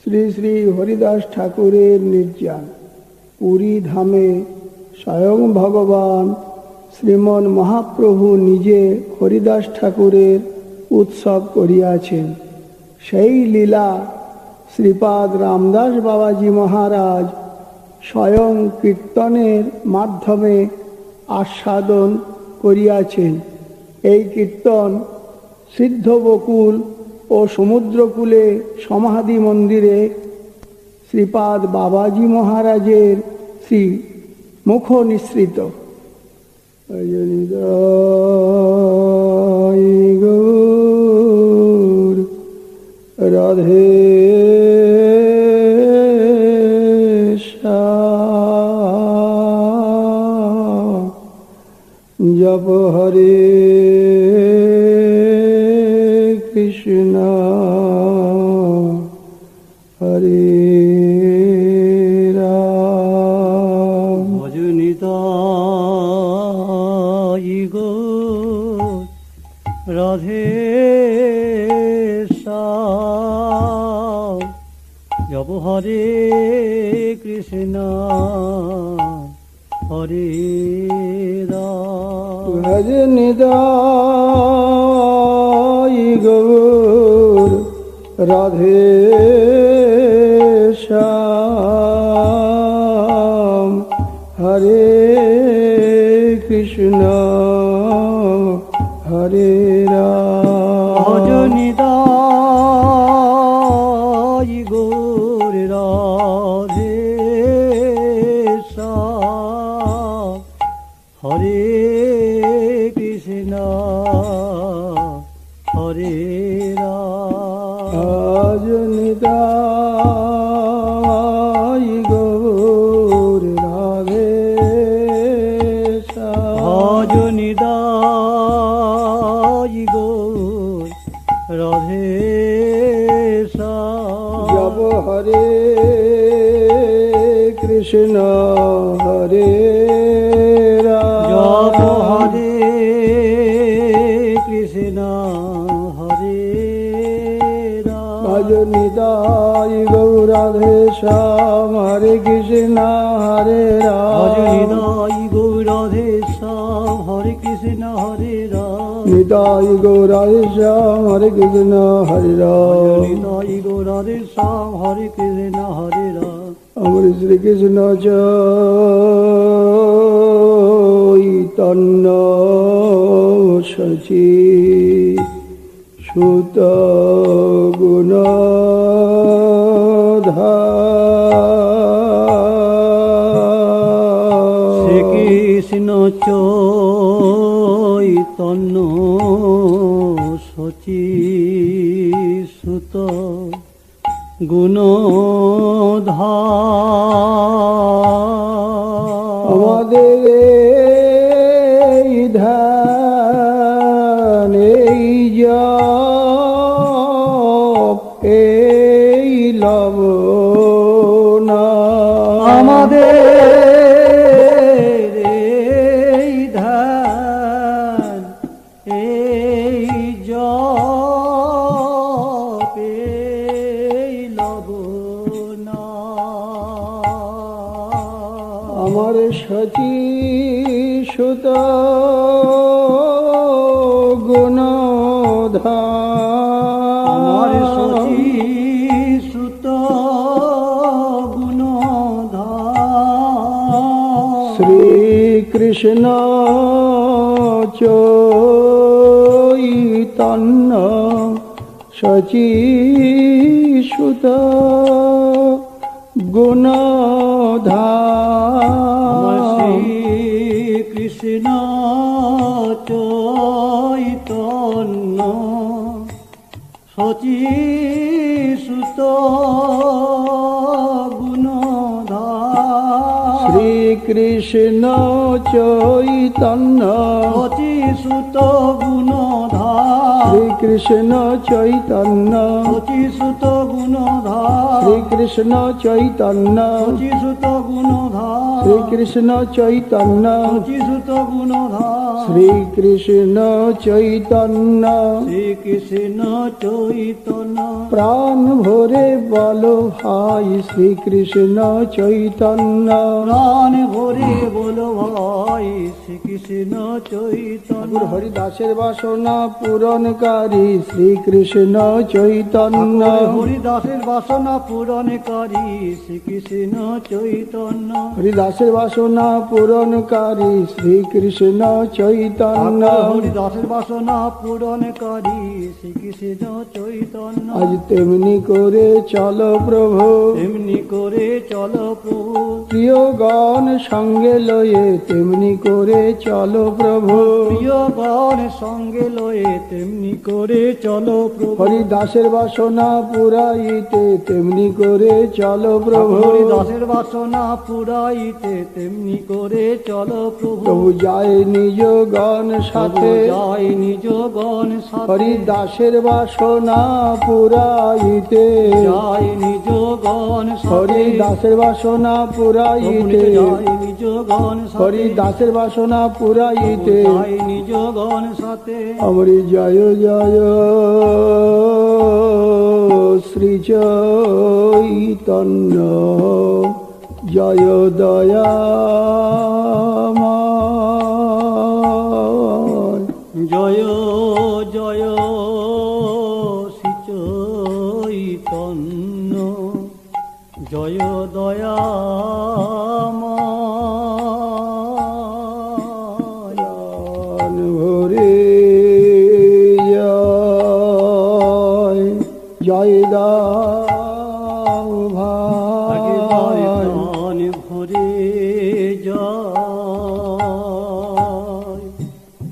শ্রী শ্রী হরিদাস ঠাকুরের নির্যান। পুরী ধামে স্বয়ং ভগবান শ্রীমন মহাপ্রভু নিজে হরিদাস ঠাকুরের উৎসব করিয়াছেন। সেই লীলা শ্রীপাদ রামদাস বাবাজি মহারাজ স্বয়ং কীর্তনের মাধ্যমে আস্বাদন করিয়াছেন। এই কীর্তন সিদ্ধ বকুল ও সমুদ্রকূলে সমাধি মন্দিরে শ্রীপাদ বাবাজি মহারাজের শ্রী মুখ নিঃসৃত। গৌর রাধে জপ হরে কৃষ্ণ হরে রাম। ভজ নিতাই গৌর রাধে শ্যাম জপ হরে কৃষ্ণ হরে রাম। ভজ নিতাই গৌর রাধে শ্যাম হরে কৃষ্ণ হরে রাম। ভজ নিতাই গৌর রাধে শ্যাম হরে কৃষ্ণ হরে রাম। ভজ নিতাই গৌর রাধে শ্যাম। ভজ নিতাই গৌর রাধে শ্যাম জপ হরে কৃষ্ণ হরে রাম। জপ হরে কৃষ্ণ হরে রাম। ভজ নিতাই গৌর রাধে শ্যাম হরে কৃষ্ণ হরে ভজ রাম। নিতাই গৌর রাধে শ্যাম হরে কৃষ্ণ হরে রাম। নিতাই গৌর রাধে শ্যাম হরে কৃষ্ণ হরে রাম। নিতাই গৌর রাধে শ্যাম হরে কৃষ্ণ হরে রাম। আমার শ্রীকৃষ্ণ চৈতন্য সচি সুত গুণধর। শ্রীকৃষ্ণ চৈতন্য সচি সুত গুণধর। আমাদের এই ধ্যান এই জপ এই লবনা আমাদের এই ধ্যান এই জপ এই লবনা। আমার সচি সুত গুণধর। আমার সচি সুত গুণধর। শ্রীকৃষ্ণ চৈতন্য সচি সুত গুণধর। শ্রীকৃষ্ণ চৈতন্য সচি সুত গুণধর। শ্রীকৃষ্ণ চৈতন্য সচি সুত গুণধর। গুণধার শ্রীকৃষ্ণ চৈতন্য শচীসুত গুণধার শ্রীকৃষ্ণ চৈতন্য শচীসুত গুণধার শ্রীকৃষ্ণ চৈতন্য শচীসুত গুণধার শ্রীকৃষ্ণ চৈতন্য শ্রীকৃষ্ণ চৈতন্য প্রাণ ভরে বলো ভাই শ্রীকৃষ্ণ চৈতন্য প্রাণ ভরে বলো ভাই শ্রীকৃষ্ণ চৈতন্য হরিদাসের বাসনা পূরণকারী শ্রীকৃষ্ণ চৈতন্য হরিদাসের বাসনা পূরণকারী শ্রীকৃষ্ণ চৈতন্য হরিদাসের বাসনা পূরণকারী শ্রীকৃষ্ণ চৈতন্য হরিদাসের বাসনা পূরণকারী শ্রীকৃষ্ণ চৈতন্য আজ তেমনি করে চলো প্রভু তেমনি করে চলো প্রভু প্রিয় গণ সঙ্গে লয়ে তেমনি করে চলো প্রভু প্রিয় গণ সঙ্গে লয়ে তেমনি করে চলো প্রভু হরিদাসের বাসনা পুরাইতে তেমনি করে চলো প্রভু হরিদাসের বাসনা পুরাইতে তেমনি করে চলো প্রভু প্রভু যায় নিজ গণ সাথে যায় নিজ গণ সাথে হরিদাসের বাসনা পুরাইতে যায় নিজ গণ সাথে হরিদাসের বাসনা পুরাইতে যায় নিজ গণ সাথে হরিদাসের বাসনা পুরাইতে যায় নিজ গণ সাথে অমরি জয় জয় শ্রী চৈতন্য জয় দয়াময় জয় জয় শ্রী চৈতন্য জয় দয়াময় প্রাণ ভরে জয় জয় দাও ভাই প্রাণ ভরে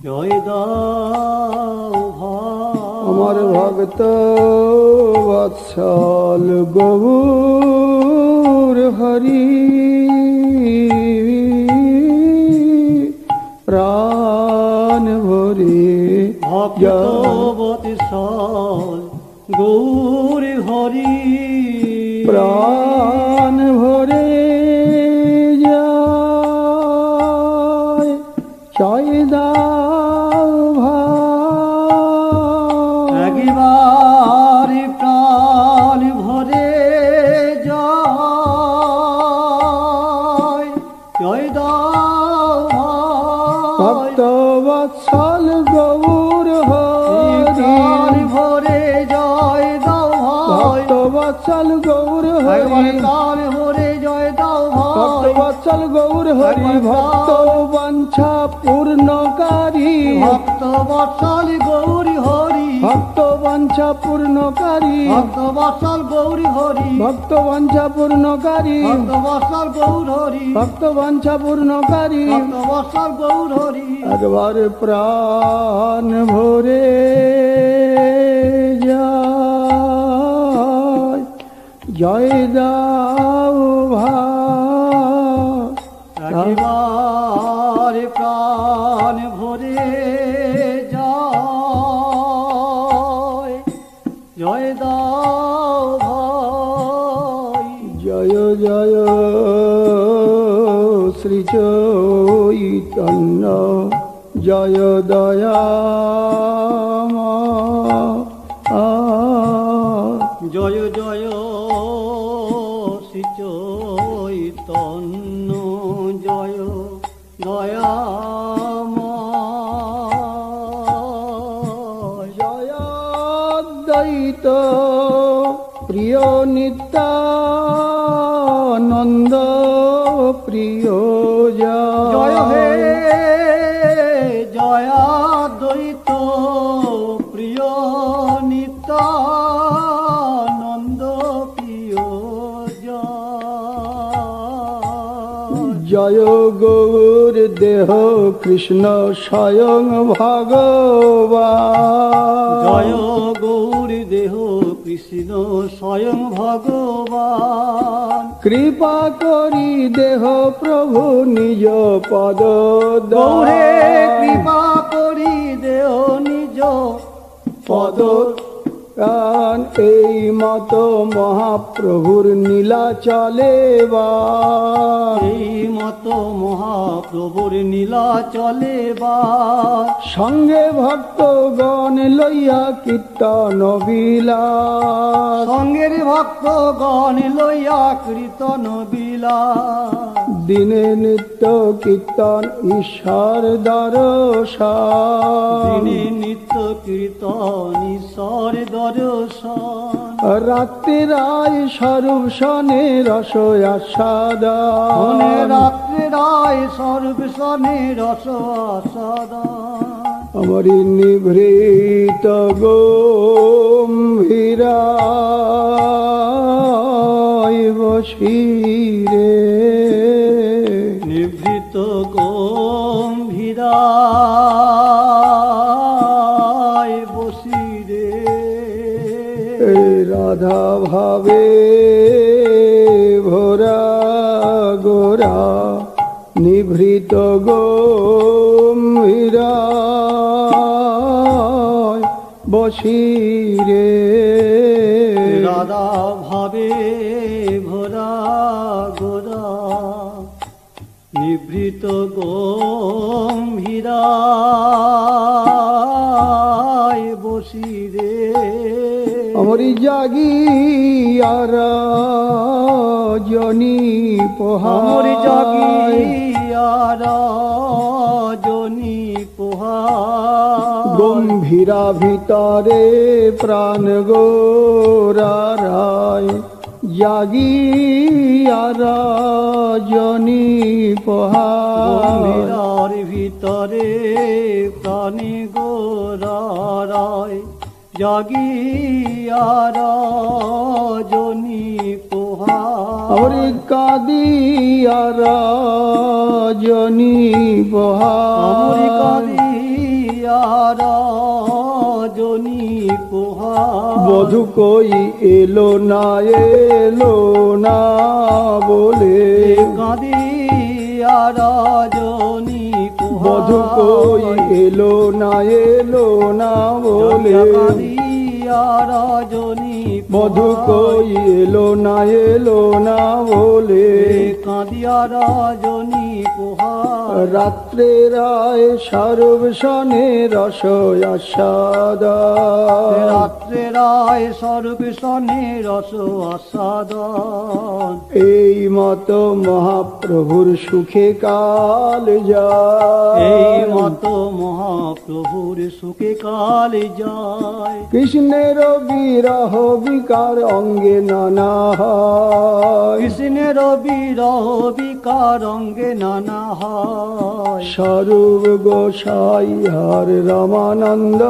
জয় দাও ভাই আমার ভক্ত বৎসল গৌর হরি প্রাণ ভরে ভক্তবৎসল গৌর হরি প্রাণ ভরে যায় জয় দাও ভাই একবার প্রাণ ভরে যায় জয় দাও ভক্ত বৎসল গৌর প্রাণ হরি ভরে জয় দাও ভাই ভক্ত বৎসল গৌর একবার হরি প্রাণ ভরে জয় দাও ভক্ত ভাই বৎসল গৌর হরি ভক্ত বাঞ্ছা পূর্ণকারী ভক্ত বৎসল গৌরী হরি ভক্ত বাঞ্ছা পূর্ণকারী ভক্ত বৎসল গৌরী হরি ভক্ত বাঞ্ছা পূর্ণকারী ভক্ত বৎসল গৌর হরি ভক্ত বাঞ্ছা পূর্ণকারী ভক্ত বৎসল গৌর হরি একবার প্রাণ ভরে যায় জয় দাও ভাই একবার প্রাণ ভরে যায় জয় দাও ভাই জয় জয় শ্রী চৈতন্য জয় দয়াময় জয় জয় শ্রী চৈতন্য জয় দয়াময় জয়াদ্বৈত প্রিয় নিত্যানন্দ প্রিয় জয় হে জয়াদ্বৈত প্রিয় নিত্যানন্দ প্রিয় জয় গৌর দেহ কৃষ্ণ স্বয়ং ভগবান জয় গৌরী দেহ কৃষ্ণ স্বয়ং ভগবান কৃপা করি দেহ প্রভু নিজ পদ গৌরে কৃপা করি দেও নিজ পদ কান এই মতো মহাপ্রভুর নীলা চলে বা এই মতো মহাপ্রভুর নীলা চলে বা সঙ্গে ভক্তগণ লইয়া কীর্তন বিলা সঙ্গের ভক্তগণ লইয়া কীর্তন বিলা দিনে নিত্য কীর্তন ঈশ্বর দর্শন দিনে নিত্য কীর্তন ঈশ্বর দর্শন রাত্রি রায় স্বরূপ শনে রস আস্বাদন রাত্রে রায় স্বরূপ শনে রস আস্বাদন আমারি নিভৃত গম্ভীরায় বসিরে নিভৃত গম্ভীরায় বসিরে রাধা ভাবে ভোরা গোরা নিভৃত গম্ভীরায় বসিরে রাধা ভাবে ভরা গোরা নিভৃত গম্ভীরায় বসিরে আমরি জাগি আর জনি আমর পোহাই জাগি আর জনি পোহা গম্ভীরা ভিতরে প্রাণ গোরা রায় জাগি আর জনি পোহাই গম্ভীরার ভিতরে প্রাণী গোরায় জাগিয়ার জনি পোহা আমরি কাদি আর জনি আমরি পোহাই কাদিয়ার জনি পোহা বধু কই এলো না বলে কাদিয়ার জনি পোহা বধু কই এলো না বলে কাদিয়ার জনি বধু কই এলো না বলে কাদিয়ার জনি পোহা রাত্রে রায় সর্ব শনে রস আস্বাদ রাত্রে রায় স্বরূপ শনে রস আস্বাদন এই মতো মহাপ্রভুর সুখে কাল যায় এই মতো মহাপ্রভুর সুখে কাল যায় কৃষ্ণের বিরহ বিকার অঙ্গে নানা হয় কৃষ্ণের বিরহ বিকার অঙ্গে নানা হয় স্বরূপ গোসাই হর রামানন্দ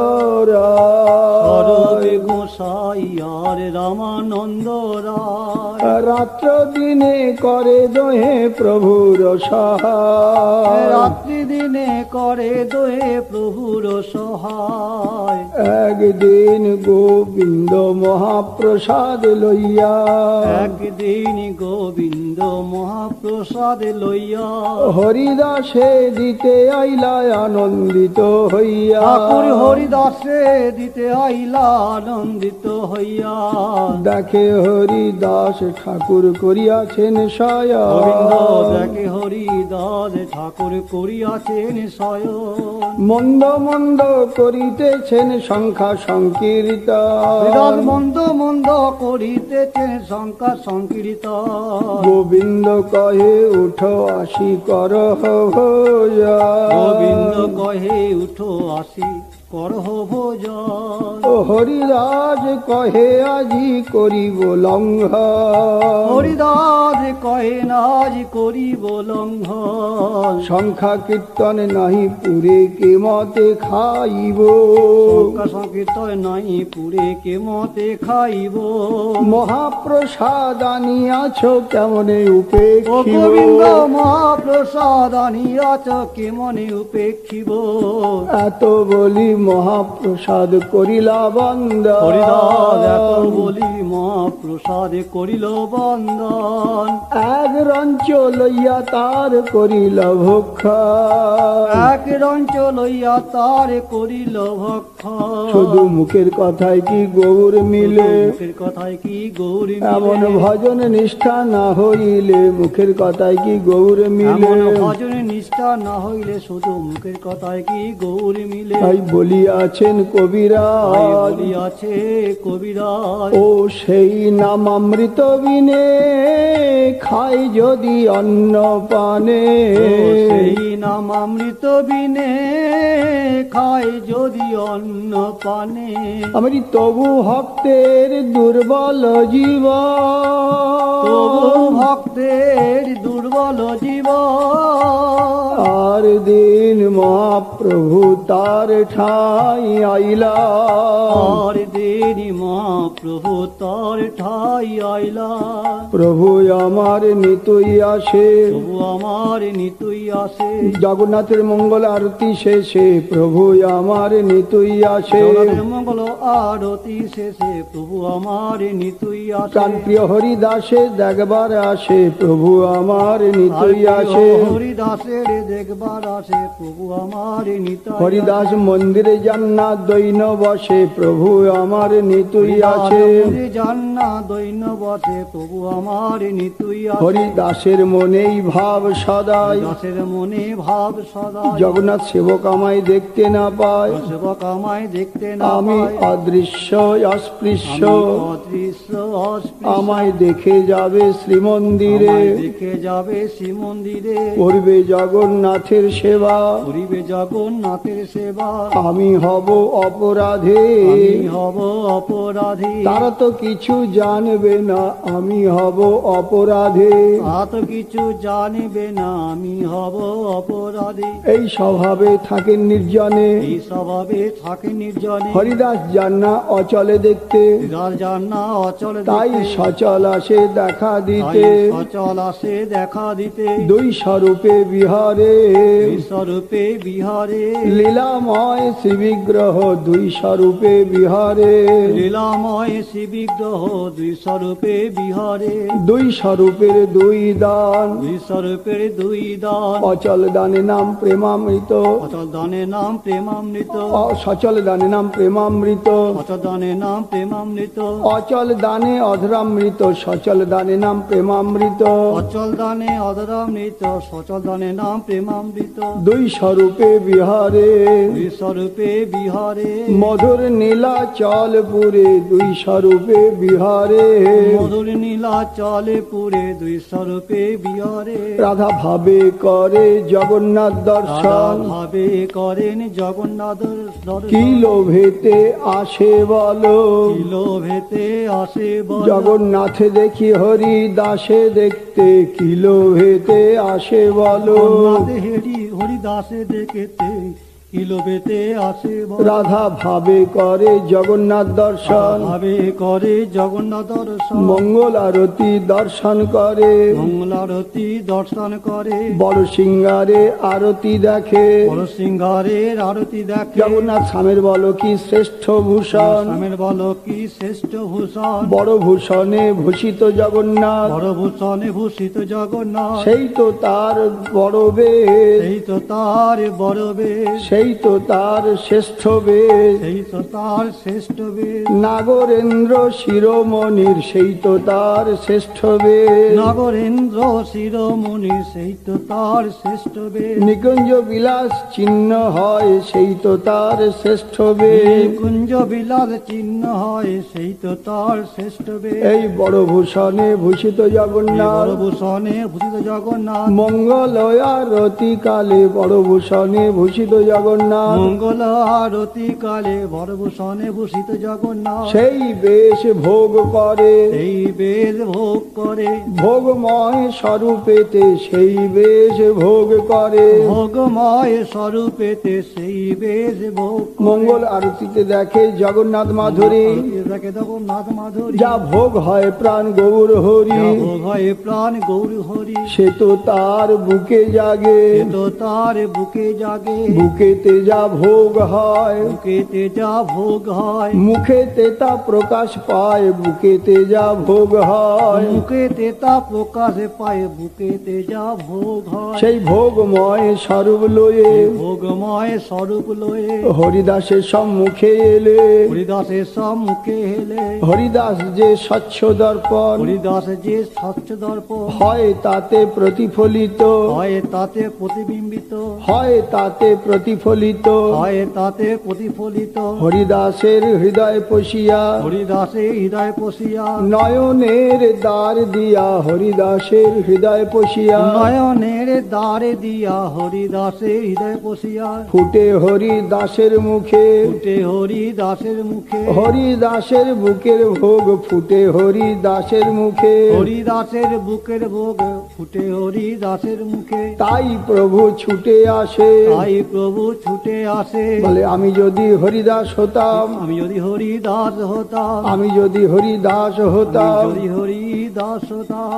সরবে রায় গোসাই আর রামানন্দ রায় রাত্র দিনে করে দোহে প্রভুর সহায় রাত্রি দিনে করে দোহে প্রভুর সহায় একদিন গোবিন্দ মহাপ্রসাদ লইয়া একদিন গোবিন্দ মহাপ্রসাদ লইয়া হরিদাসে দিতে আইলা আনন্দিত হইয়া ঠাকুর হরিদাসে দিতে আইলা আনন্দিত হইয়া দেখে হরিদাস ঠাকুর করিয়াছেন গোবিন্দ শয়ন দেখে হরিদাস ঠাকুর করিয়াছেন শয়ন মন্দ মন্দ করিতেছেন সংখ্যা হরিদাস সংকীর্তন মন্দ মন্দ করিতেছেন সংখ্যা সংকীর্তন গোবিন্দ কহে উঠো আসি কর গোবিন্দ কহে উঠো আসি করহ ভোজন হরিদাস কহে আজি করিব লঙ্ঘন হরিদাস কহে নাজ করিব লঙ্ঘন সংখ্যা কীর্তন নাহি পুরে কে মতে খাইব সংখ্যা সংকীর্তন নাই পুরে কে মতে খাইব মহাপ্রসাদ আনিয়াছ কেমনে ও উপেক্ষিব গোবিন্দ মহাপ্রসাদ আনিয়াছ কে মনে উপেক্ষিব এত বলি মহাপ্রসাদ করিলা বন্দ হরিদাস এত বলি মহাপ্রসাদ করিল বন্দন এক রঞ্চ লইয়া তার করিল ভক্ষা এক রঞ্চ লইয়া তার করিল ভক্ষণ। শুধু মুখের কথায় কি গৌর মিলে মুখের কথায় কি গৌর এমন মিলে? ভজন নিষ্ঠা না হইলে মুখের কথায় কি গৌর মিলে এমন ভজনে নিষ্ঠা না হইলে শুধু মুখের কথায় কি গৌর মিলে? তাই বলিয়াছেন তাই কবিরাজ বলিয়াছে কবিরাজ, ও সেই নাম অমৃত বিনে খাই যদি অন্ন পানে ও সেই নাম অমৃত বিনে খায় যদি অন্ন পানে। আমি তবু ভক্তের দুর্বল জীব তবু ভক্তের দুর্বল জীব আর দিন মহাপ্রভু তার ঠাই আইলা আর দেরি মা প্রভু তার ঠাই আইলা। প্রভু আমার নিতুই আসে প্রভু আমার নিতুই আসে, জগন্নাথের মঙ্গল আরতি শেষে প্রভু আমার নিতুই আসে জগন্নাথের মঙ্গল আরতি শেষে প্রভু আমার নিতুই আসে। প্রাণ প্রিয় হরিদাসে দেখবার আসে প্রভু আমার নিতুই আসে হরিদাসের দেখবার আসে প্রভু আমার নিতাই আসে। হরিদাস মন্দিরে যান না দৈন বসে প্রভু আমার নিতুই আসে জান্না দৈন্য বসে প্রভু আমার নিতুই আসে। হরিদাসের মনেই ভাব সদাই দাসের মনে ভাব সদা, জগন্নাথ সেবক আমায় দেখতে না পায় সেবক আমায় দেখতে না আমি পায়। অদৃশ্য অস্পৃশ্য আমি অদৃশ্য অস্পৃশ্য, আমায় দেখে যাবে শ্রীমন্দিরে আমায় দেখে যাবে শ্রী মন্দিরে, করবে জগন্নাথের সেবা করিবে জগন্নাথের সেবা। আমি হব অপরাধে আমি হব অপরাধী, তারা তো কিছু জানবে না আমি হব অপরাধে তা তো কিছু জানিবে না আমি হব অপরাধী। এই স্বভাবে থাকেন নির্জনে এই স্বভাবে থাকে নির্জনে, হরিদাস যান না অচলে দেখতে যার জান্না অচল তাই দেখতে, সচল আসে দেখা তাই দিতে সচল আসে দেখা দিতে। দুই স্বরূপে বিহারে বিশ্বরূপে বিহারে, লীলাময় শ্রীবিগ্রহ দুই স্বরূপে বিহারে লীলাময় শ্রী বিগ্রহ দুই স্বরূপে বিহারে। দুই স্বরূপের দুই দান দুই স্বরূপের দুই দান, অচল দানে নাম প্রেমামৃত অচল দানে নাম প্রেমামৃত, সচল দানে নাম প্রেমামৃত অচল দানে নাম প্রেমামৃত, অচল দানে অধরামৃত সচল দানে নাম প্রেমামৃত অচল দানে অধরামৃত, সচল দানে নাম প্রেমামৃত। দুই স্বরূপে বিহারে দুই স্বরূপে বিহারে, মধুর নীলা চল পুরে দুই স্বরূপে বিহারে মধুর নীলা চলে পুরে দুই স্বরূপে বিহারে। রাধা ভাবে করে জগন্নাথ দর্শন ভাবে করেন জগন্নাথ দর্শন, কি লোভেতে আসে বলো কিলো ভেতে আসে বল। জগন্নাথে দেখি হরি দাসে দেখতে কি লোভেতে আসে বলো জগন্নাথে হরিদাসে দেখেতে কিলো ভেতে আসে বল। রাধা ভাবে করে জগন্নাথ দর্শন ভাবে করে জগন্নাথ দর্শন, মঙ্গল আরতি দর্শন করে মঙ্গলারতি দর্শন করে, বড় সিংহারে আরতি দেখে বড় সিংহারের আরতি দেখে। জগন্নাথ স্বামীর বলো কি শ্রেষ্ঠ ভূষণ স্বামীর বলো কি শ্রেষ্ঠ ভূষণ, বড় ভূষণে ভূষিত জগন্নাথ বড় ভূষণে ভূষিত জগন্নাথ, সেই তো তার বড় বেশ সেই তো তার বড় বেশ, সেই তো তার শ্রেষ্ঠ বেশ সেই তো তার শ্রেষ্ঠ বেশ। নাগরেন্দ্র শিরোমণির সেই তো তার শ্রেষ্ঠ বেশ নগরেন্দ্র শিরোমণি সেই তো তার শ্রেষ্ঠ বেশ। নিকুঞ্জ বিলাস চিহ্ন হয় সেই তো তার শ্রেষ্ঠ বেশ কুঞ্জ বিলাস চিহ্ন হয় সেই তো তার শ্রেষ্ঠ বেশ। এই বড় ভূষণে ভূষিত জগন্নাথ বড় ভূষণে ভূষিত জগন্নাথ, মঙ্গল আরতি কালে বড় ভূষণে ভূষিত জগন্নাথ মঙ্গল আরতি কালে বড় ভূষণে ভূষিত জগন্নাথ, সেই বেশ ভোগ করে সেই বেশ ভোগ করে। ভোগময় স্বরূপেতে সেই বেশ ভোগ করে ভোগময় স্বরূপেতে সেই বেশ ভোগ করে। মঙ্গল আরতিতে দেখে জগন্নাথ মাধুরী দেখে জগন্নাথ মাধুরী, যা ভোগ হয় প্রাণ গৌর হরি যা ভোগ হয় প্রাণ গৌর হরি, সে তো তার বুকে জাগে সে তো তার বুকে জাগে, বুকে মুখেতে যা ভোগ হয়, বুকেতে যা ভোগ হয়, মুখেতে তা প্রকাশ পায়, বুকেতে যা ভোগ হয়, মুখেতে তা প্রকাশ পায়, বুকেতে যা ভোগ হয়, সেই ভোগময় স্বরূপ লয়ে ভোগময় স্বরূপ লয়ে হরিদাসের সম্মুখে এলে, হরিদাসের সম্মুখে হেলে, হরিদাস যে স্বচ্ছ দর্পণ হরিদাস যে স্বচ্ছ দর্পণ হয় তাতে প্রতিফলিত, হয় তাতে প্রতিবিম্বিত, হয় তাতে প্রতিফলিত, হয় তাতে প্রতিফলিত, হরিদাসের হৃদয় পশিয়া, হরিদাসে হৃদয় পশিয়া, নয়নের দ্বার দিয়া হরিদাসের হৃদয় পশিয়া, নয়নের দ্বারে দিয়া হরিদাসে হৃদয় পশিয়া, ফুটে হরিদাসের মুখে, ফুটে হরিদাসের মুখে, হরিদাসের বুকের ভোগ ফুটে হরিদাসের মুখে, হরিদাসের বুকের ভোগ ফুটে হরিদাসের মুখে, তাই প্রভু ছুটে আসে, তাই প্রভু ছুটে আসে, বলে আমি যদি হরিদাস হতাম, আমি যদি হরিদাস হতাম, আমি যদি হরিদাস হতাম, যদি হরিদাস হতাম,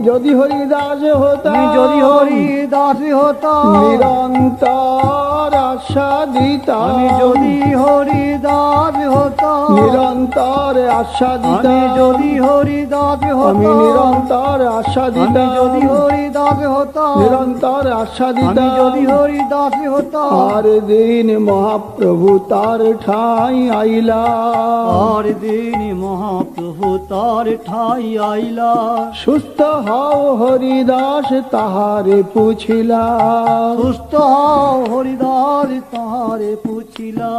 যদি হরিদাস হতাম, আমি যদি হরিদাস হতাম, নিরন্তর আস্বাদিতাম, আমি যদি হরিদাস হতাম, নিরন্তর আস্বাদিতাম, আমি যদি হরিদাস আমি হতাম, নিরন্তর আমি আস্বাদিতাম, যদি হরিদাস হতাম, নিরন্তর আমি আস্বাদিতাম, যদি হরিদাস হতাম, আর দিন মহাপ্রভু তার ঠাই আইলা, আর দিন মহাপ্রভু তার ঠাই আইলা, সুস্থ হও হরিদাস তাহারে পুছিলা, সুস্থ হও হরিদাস তাহারে পুছিলা,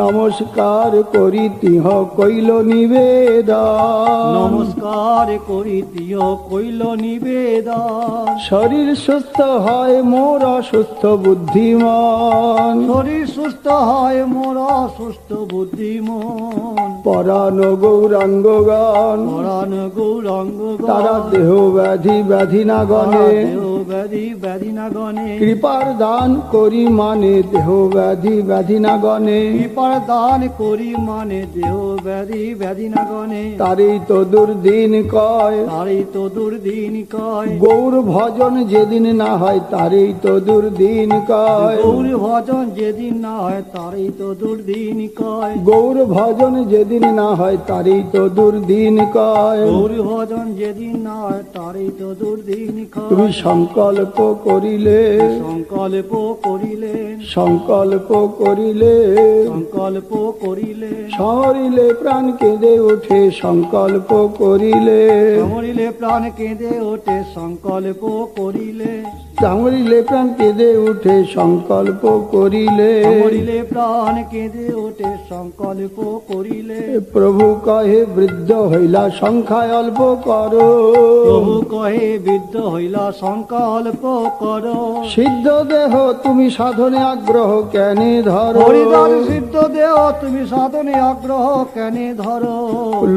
নমস্কার করি তিহ কইল নিবেদন, নমস্কার করি দিও কইল নিবেদন, শরীর সুস্থ হয় মোর অসুস্থ বুদ্ধিমান, শরীর সুস্থ হয় মোর সুস্থ বুদ্ধিমন, পরাণ গৌরাঙ্গগণ পরাণ গৌরাঙ্গ তারা দেহ ব্যাধি ব্যাধি না গণে, ব্যাধি ব্যাধি না গণে, কৃপার দান করি মানে দেহ ব্যাধি ব্যাধি না গণে, কৃপার দান করি মানে দেহ ব্যাধি ব্যাধি না গণে, তারই তো দুর্দিন কয়, তারই তো দুর্দিন কয়, গৌর ভজন যেদিন না হয় তারই তো দুর্দিন কয়, গৌর ভজন যেদিন না হয় তারই তো দুর্দিন কয়, গৌর ভজন যেদিন না হয় তারই তো দুর্দিন কয়, গৌর ভজন যেদিন না হয় তারই তো দুর্দিন তুমি কয়, সংকল্প করিলে, সংকল্প করিলে, সংকল্প করিলে, সংকল্প করিলে, শহরিলে প্রাণ কেঁদে ওঠে সংকল্প করিলে, মরিলে প্রাণ কেঁদে ওঠে সংকল্প করিলে, মরিলে প্রাণ কেঁদে উঠে সংকল্প করিলে, মরিলে প্রাণ কেঁদে ওঠে সংকল্প করিলে, প্রভু কহে বৃদ্ধ হইলা সংখ্যায় অল্প করো, প্রভু কহে বৃদ্ধ হইলা সংকল্প করো, সিদ্ধ দেহ তুমি সাধনে আগ্রহ কেনে ধরো, হরিদাস সিদ্ধ দেহ তুমি সাধনে আগ্রহ কেনে ধরো,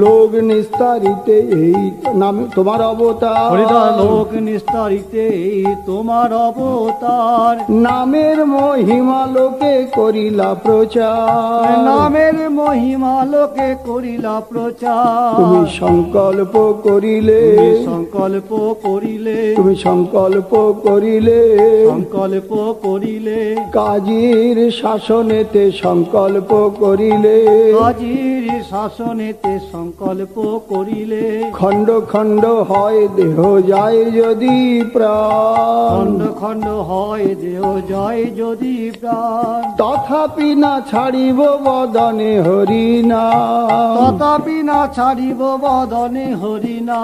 লোক নিস্তারিতে এই নাম তোমার অবতার, হরিদাস লোক নিস্তারিতে এই তোমার অবতার, নামের মহিমা লোকে করিলা প্রচার, নামের মহিমা লোকে করিলা প্রচার, তুমি সংকল্প করিলে, তুমি সংকল্প করিলে, তুমি সংকল্প করিলে, সংকল্প করিলে, কাজীর শাসনেতে সংকল্প করিলে, কাজীর শাসনেতে সংকল্প করিলে, খণ্ড খণ্ড হয় দেহ যায় যদি প্রাণ, খণ্ড খণ্ড হয় দেহ যায় যদি প্রাণ, তথাপি না ছাড়িব বদনে হরিনা, তথাপি না ছাড়িব বদনে হরিনা,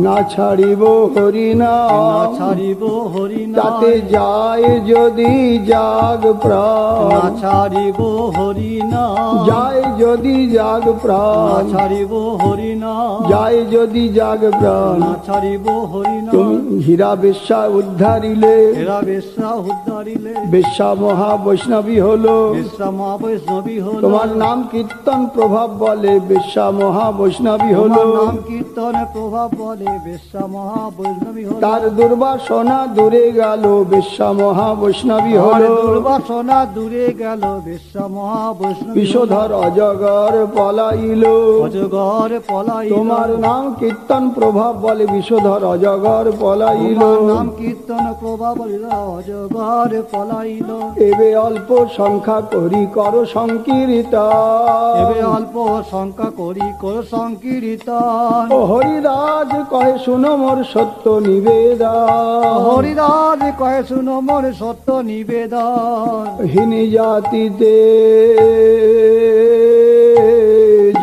না ছাড়িব হরিনা, না ছাড়িব হরিনা, তাতে যায় যদি জাগ না প্রাণ, ছাড়িব হরিনা, যায় যদি জাগ না প্রাণ, ছাড়িব হরিনা, যায় যদি জাগ প্রাণ, না ছাড়িব হরিনা, তুমি হীরা বেশ্যা উদ্ধারিলে, এরা বেশ্যা উদ্ধারিলে, বেশ্যা মহা বৈষ্ণবী হলো, বেশ্যা মা বৈষ্ণবী হলো, তোমার নাম কীর্তন প্রভাব বলে বেশ্যা মহা বৈষ্ণবী হলো, তোমার নাম কীর্তনে প্রভাব বলে বেশ্যা মহা বৈষ্ণবী হলো, তার দুর্বাসনা দূরে গেল বেশ্যা মহা বৈষ্ণবী আর হলো, দুর্বাসনা দূরে গেল, বিশ্ব মহাবৈষ্ণব বিষধর অজগর পলাইল। অজগর পলাইল। তোমার নাম কীর্তন প্রভাব বলে বিষধর অজগর পলাইল। তোমার নাম কীর্তন প্রভাব বলিল, অজগর পলাইল। এবে অল্প সংখ্যা করি কর সংকীর্তন। এবে অল্প সংখ্যা করি কর সংকীর্তন। ও হরিদাস কহে শুনো মোর সত্য নিবেদন। হরিদাস কহে শুনো মোর সত্য নিবেদন। হীন জাতিতে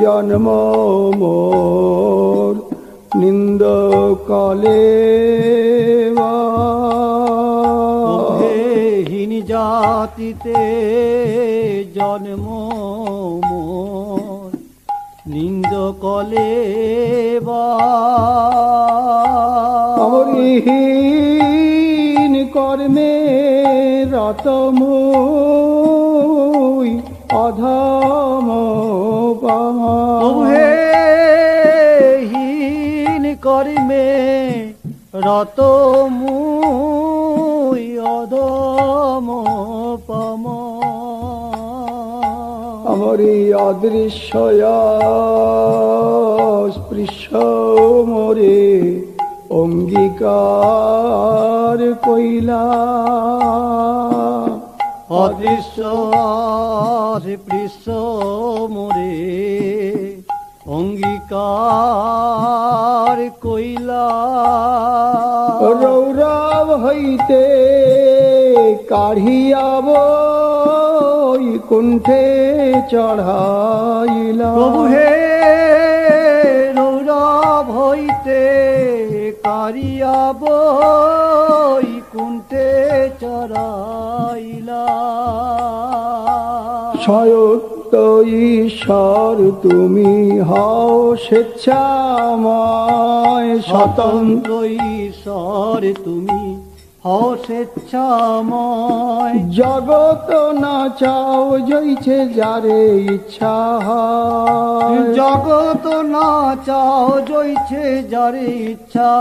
জন্ম মোর নিন্দ কলে হীন জাতিতে জন্ম মোর নিন্দ কলে অমরিহীন কর্মে রত মুই অধম হে হীন কর্মে রত মুই অধম পম। আমরি অদৃশ্য স্পৃশ্য মোরে অঙ্গীকার কইলা। অদৃশ্য পৃশ্য মোরে অঙ্গীকার কইলা। রৌরব হইতে কাঢ়িয়াব কুণ্ঠে চড়াইলা। প্রভু হে রৌরব হইতে কারিয়াব কুণ্ঠে চড়াইলা। সয়ত্ত ঈশ্বর তুমি হও স্বেচ্ছাময় স্বতন্ত্র। ঈশ্বর তুমি হও স্বেচ্ছাময়। জগত না চাও জইছে যারে ইচ্ছা হয়। জগত না চাও জইছে যারে ইচ্ছা।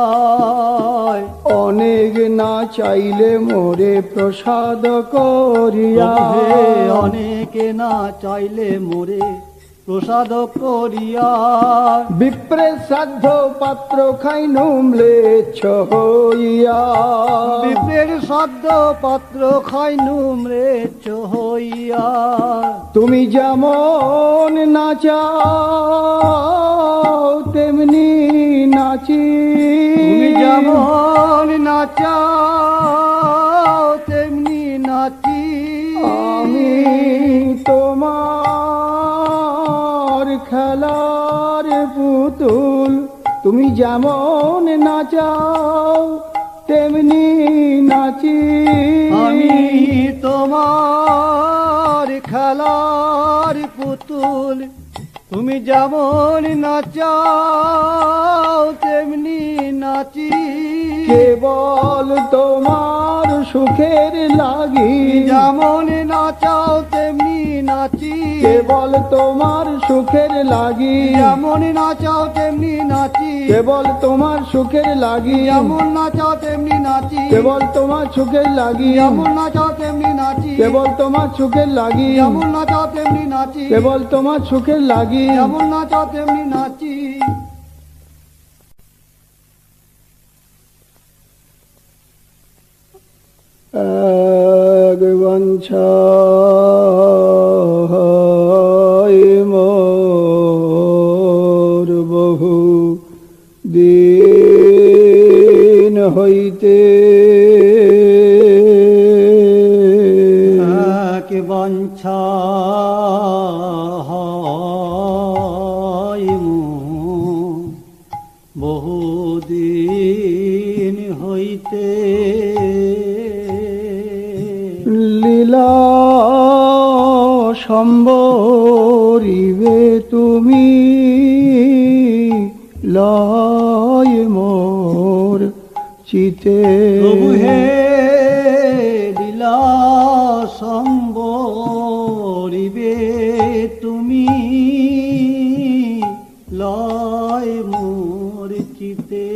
অনেক না চাইলে মোরে প্রসাদ করিয়া। অনেকে না চাইলে মোরে প্রসাদ করিয়া। বিপ্রে শ্রাদ্ধ পাত্র খাইনু ম্লেচ্ছ হইয়া। বিপ্রের শ্রাদ্ধ পাত্র খাইনু ম্লেচ্ছ হইয়া। তুমি যেমন নাচাও তেমনি নাচি। তুমি যেমন নাচাও তেমনি নাচি। আমি তোমার খেলার পুতুল। তুমি যেমন নাচাও তেমনি নাচি। আমি তোমার খেলার পুতুল। তুমি যেমন নাচাও তেমনি নাচি। কেবল তোমার সুখের লাগি। যেমন নাচাও তেমনি নাচি। কেবল তোমার সুখের লাগি। যেমন নাচাও তেমনি নাচি। কেবল তোমার সুখের লাগি। যেমন নাচাও তেমনি নাচি। কেবল তোমার সুখের লাগি। যেমন নাচাও তেমনি নাচি। কেবল তোমার সুখের লাগি। যেমন নাচাও তেমনি নাচি। কেবল তোমার সুখের লাগি। যেমন নাচাও তেমনি নাচি। এক বাঞ্ছা মোর বহু দিন হইতে। এক বাঞ্ছা হয় মোর বহুদিন হইতে। লীলা সম্বরিবে তুমি লয় মোর চিতে। প্রভু হে লীলা সম্বরিবে তুমি লয় মোর চিতে।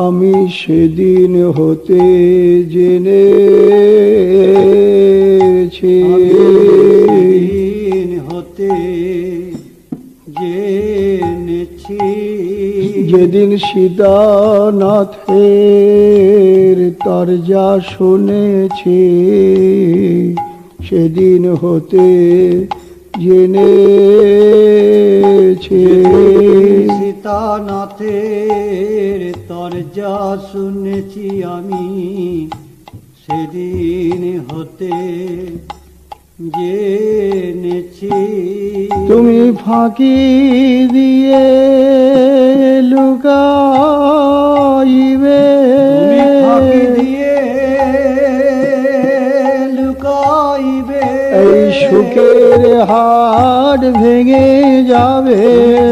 আমি সেদিন হতে জেনেছি, সেদিন হতে জেনেছি, যেদিন সীতানাথের তরজা শুনেছি, সেদিন হতে জেনেছি। সীতানাথের তরজা শুনেছি আমি, সেদিন হতে জেনেছি। তুমি ফাঁকি দিয়ে লুকাইবে, তুমি ফাঁকি দিয়ে লুকাইবে, এই সুখের হাট ভেঙে যাবে,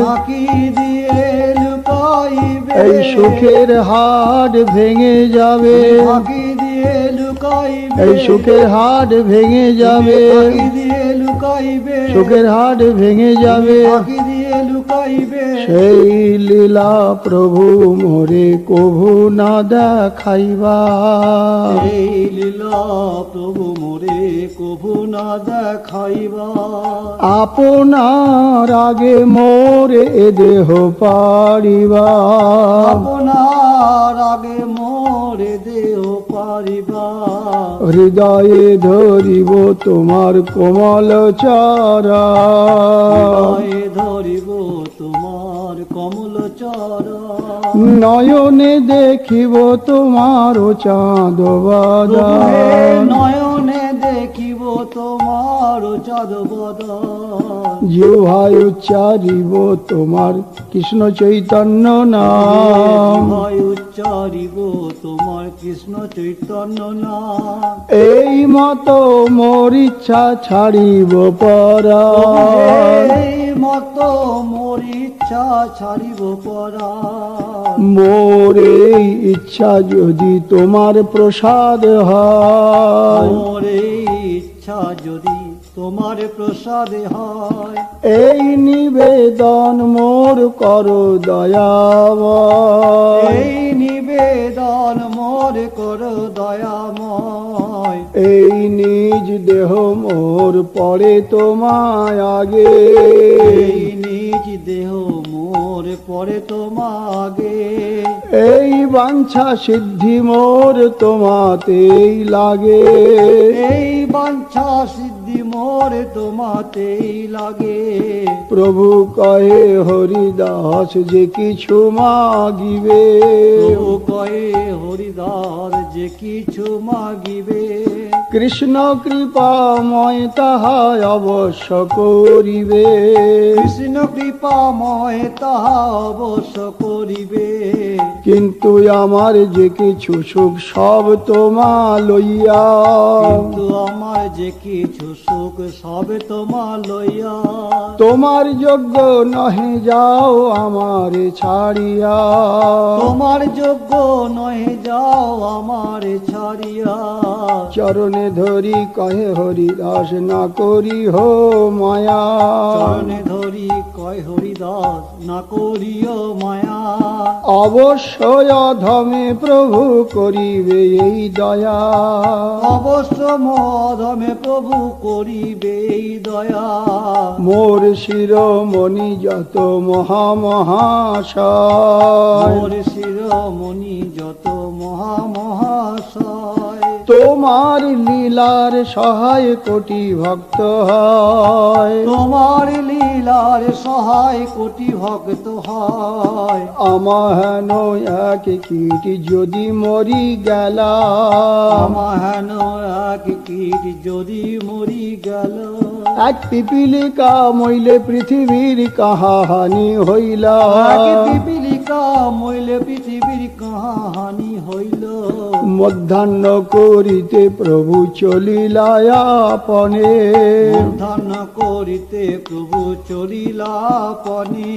ফাঁকি দিয়ে লুকাইবে, এই সুখের হাট ভেঙে যাবে, ফাঁকি দিয়ে লুকাইবে, এই সুখের হাট ভেঙে যাবে, ফাঁকি দিয়ে লুকাইবে, সুখের হাট ভেঙে যাবে। ফাঁকি দিয়ে লুকাইবে, সেই লীলা প্রভু মোরে কভু না দেখাইবা, এই লীলা প্রভু মোরে কভু না দেখাইবা। আপনার আগে মোরে এ দেহ পারিবা, আপনার আগে মোরে দেহ পারিবা, হৃদয়ে ধরিব তোমার কোমল চারা, হৃদয়ে ধরিব তোমার কমল চরণ, নয়নে দেখিব তোমার চাঁদ বাজা, নয়নে দেখিব তোমার চাঁদ বদন, জিহ্বায় উচ্চারিব তোমার কৃষ্ণ চৈতন্য নাম, জিহ্বায় উচ্চারিব তোমার কৃষ্ণ চৈতন্য নাম। এই মতো মোর ইচ্ছা ছাড়িব পরা, এই মতো মোর ইচ্ছা ছাড়িব পরা, মোর এই ইচ্ছা যদি তোমার প্রসাদ হয়, মোর এই ইচ্ছা যদি তোমার প্রসাদে হয়, এই নিবেদন মোর কর দয়াময়, এই নিবেদন মোর কর দয়াময়, এই নিজ দেহ মোর পরে তোমায় আগে, এই নিজ দেহ মোর পরে তোমাগে, এই বাঞ্ছা সিদ্ধি মোর তোমাতেই লাগে, এই বাঞ্ছা সিদ্ধি মোর তোমাতেই লাগে। প্রভু কহে হরিদাস যে কিছু মাগিবে, প্রভু কয়ে হরিদাস যে কিছু মাগিবে, কৃষ্ণ কৃপাময় তাহা অবশ্য করিবে, কৃষ্ণ কৃপাময় তাহা অবশ্য করিবে। কিন্তু আমার যে কিছু সুখ সব তোমা লইয়া, কিন্তু আমার যে কিছু সুখ সব তোমার লইয়া, তোমার যোগ্য নহে যাও আমার ছাড়িয়া, তোমার যোগ্য নহে যাও আমার ছাড়িয়া, চরণে ধরি কহে হরিদাস না করি হো মায়া, চরণে ধরি কয় হরিদাস না করিও মায়া, অবশ্যই অধমে প্রভু করিবে এই দয়া, অবশ্য মধমে প্রভু করিবে এই দয়া, মোর শিরোমণি যত মহামহাশয়, মোর শিরোমণি যত মহামহাশয়, তোমার লীলার সহায় কোটি ভক্ত হয়, তোমার লীলার সহায় কোটি ভক্ত হয়, আমাহেন এক কীট যদি মরি গেলা, আমাহেন এক কীট যদি মরি গেল, এক পিপিলিকা মইলে পৃথিবীর কাহানি হইলা, এক পিপিলিকা মইলে পৃথিবীর কাহানি হইল, মধ্যাহ্ন করিতে প্রভু চলিলায়াপনে মধ্যাহ্ন করিতে প্রভু চলিলাপনে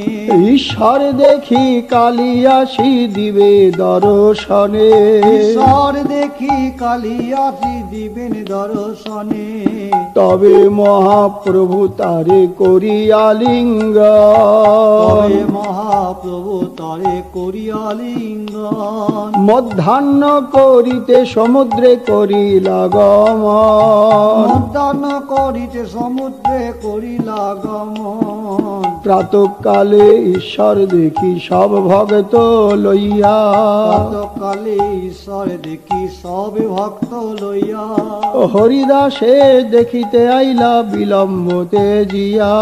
ঈশ্বর দেখি কালিয়াসি দিবে দর্শনে ঈশ্বর দেখি কালিয়াসি দিবেন দর্শনে তবে মহাপ্রভু তারে করিয়া লিঙ্গ তবে মহাপ্রভু তারে করিয়া লিঙ্গন মধ্যাহ্ন করিতে সমুদ্রে করিলা গমন মধ্যাহ্ন করিতে সমুদ্রে করিলা গমন প্রাতঃকালে ঈশ্বর দেখি সব ভক্ত লইয়া প্রাতঃকালে ঈশ্বর দেখি সব ভক্ত লইয়া হরিদাসে দেখিতে আইলা বিলম্বতে জিয়া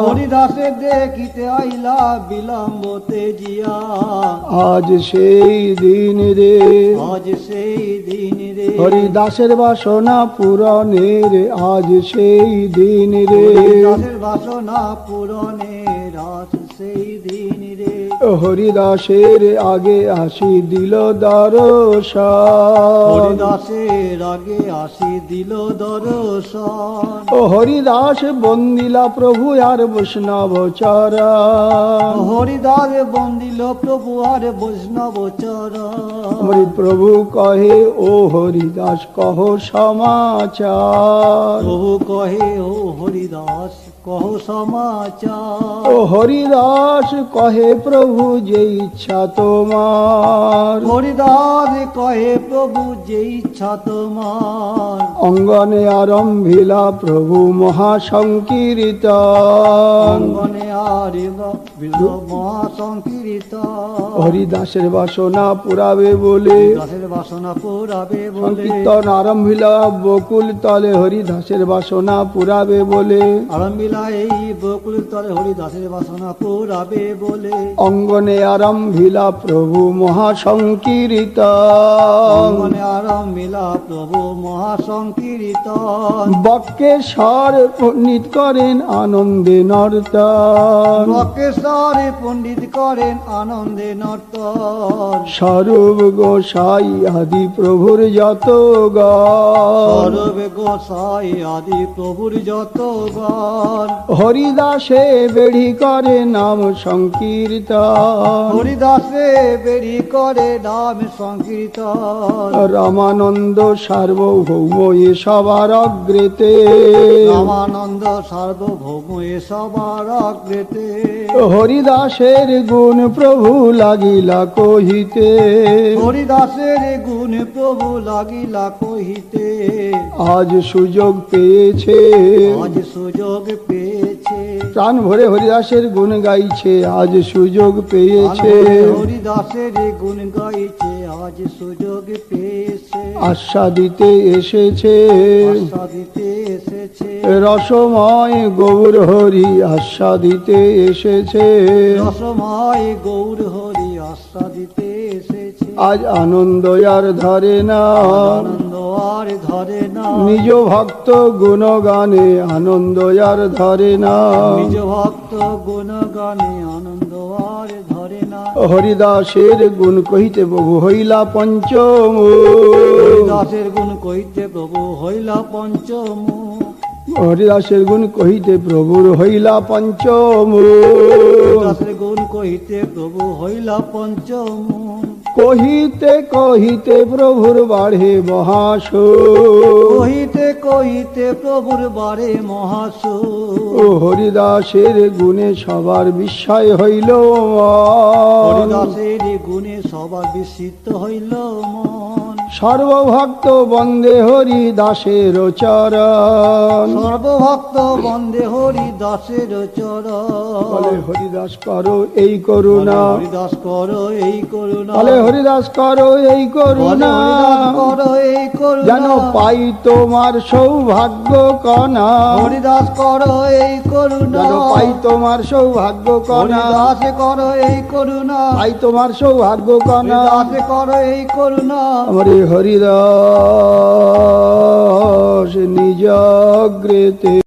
হরিদাসে দেখিতে আইলা বিলম্বতে জিয়া আজ সেই দিন রে আজ সেই দিন রে হরিদাসের বাসনা পূরণের আজ সেই দিন রে হরিদাসের বাসনা পূরণের আজ সেই দিন রে হরিদাসের আগে আসি দিল দর্শন হরিদাসের আগে আসি দিল দর্শন হরিদাস বন্দিলা প্রভু আর বৈষ্ণব চরণ হরিদাস বন্দিল প্রভু আর বৈষ্ণব চরণ হরি প্রভু কহে ও হরিদাস কহ সমাচার প্রভু কহে ও হরিদাস কহ সমাচার ও হরিদাস কহে প্রভু যে ইচ্ছা তোমার হরিদাস কহে প্রভু যে ইচ্ছা তোমার অঙ্গনে আরম্ভিলা প্রভু মহাসংকীর্তন অঙ্গনে আর মহাসংকীর্তন হরিদাসের বাসনা পুরাবে বলে দাসের বাসনা পুরাবে বলে সংকীর্তন আরম্ভিলা বকুল তলে হরিদাসের বাসনা পুরাবে বলে আরম্ভিলা এই বকুল তলে হরিদাসের বাসনা পুরাবে বলে অঙ্গনে আরম্ভিলা প্রভু মহাসংকীর্তন অঙ্গনে আরম্ভিলা প্রভু মহাসংকীর্তন বক্কে স্বর পণ্ডিত করেন আনন্দে নর্তন বক্রেশ্বরে পণ্ডিত করেন আনন্দে নর্তন স্বরূপ গোসাই আদি প্রভুর যত গান সরবে গোসাই আদি প্রভুর যত গান হরিদাসে বেড়ি করে নাম সংকীর্তন হরিদাসে বেরি করে নাম সংকীর্তন রামানন্দ সার্বভৌম এ সবার অগ্রেতে রামানন্দ সার্বভৌম এ সবার অগ্রেতে হরিদাসের গুণ প্রভু লাগিলা কহিতে হরিদাসের গুণ প্রভু লাগিলা কহিতে আজ সুযোগ পেয়েছে আজ সুযোগ পেয়েছে প্রাণ ভরে হরিদাসের গুণ গাইছে আজ সুযোগ পেয়েছে হরিদাসের গুণ গাইছে আজ সুযোগ পেয়েছে আস্বাদিতে এসেছে আস্বাদিতে এসেছে রসময় গৌর হরি আস্বাদিতে এসেছে রসময় গৌর হরি আস্বাদিতে এসেছে আজ আনন্দ আর ধরে না আনন্দ আর ধরে না নিজ ভক্ত গুণগানে আনন্দ আর ধরে না নিজ ভক্ত গুণগানে আনন্দ আর ধরে না হরিদাসের গুণ কহিতে প্রভু হইলা পঞ্চম হরিদাসের গুণ কইতে প্রভু হইলা পঞ্চম হরিদাসের গুণ কহিতে প্রভুর হইলা পঞ্চম হরিদাসের গুণ কইতে প্রভু হইলা পঞ্চম কহিতে কহিতে প্রভুর বাড়ে মহাস কহিতে কহিতে প্রভুর বারে মহাসু ও হরিদাসের গুণে সবার বিস্ময় হইল হরিদাসের গুণে সবার বিস্মিত হইল মন সর্বভক্ত বন্দে হরিদাসের চরণ সর্বভক্ত বন্দে হরিদাসের চরণ বলে হরিদাস করো এই করুণা হরিদাস করো এই করুণা বলে হরিদাস করো এই করুণা করো এই করুণা যেন পাই তোমার সৌভাগ্য কণা হরিদাস করো এই করুণা যেন পাই তোমার সৌভাগ্য কণা হরিদাস করো এই করুণা পাই তোমার সৌভাগ্য কণা হরিদাস করো এই করুণা আমার হরিদাস নিজ অগ্রেতে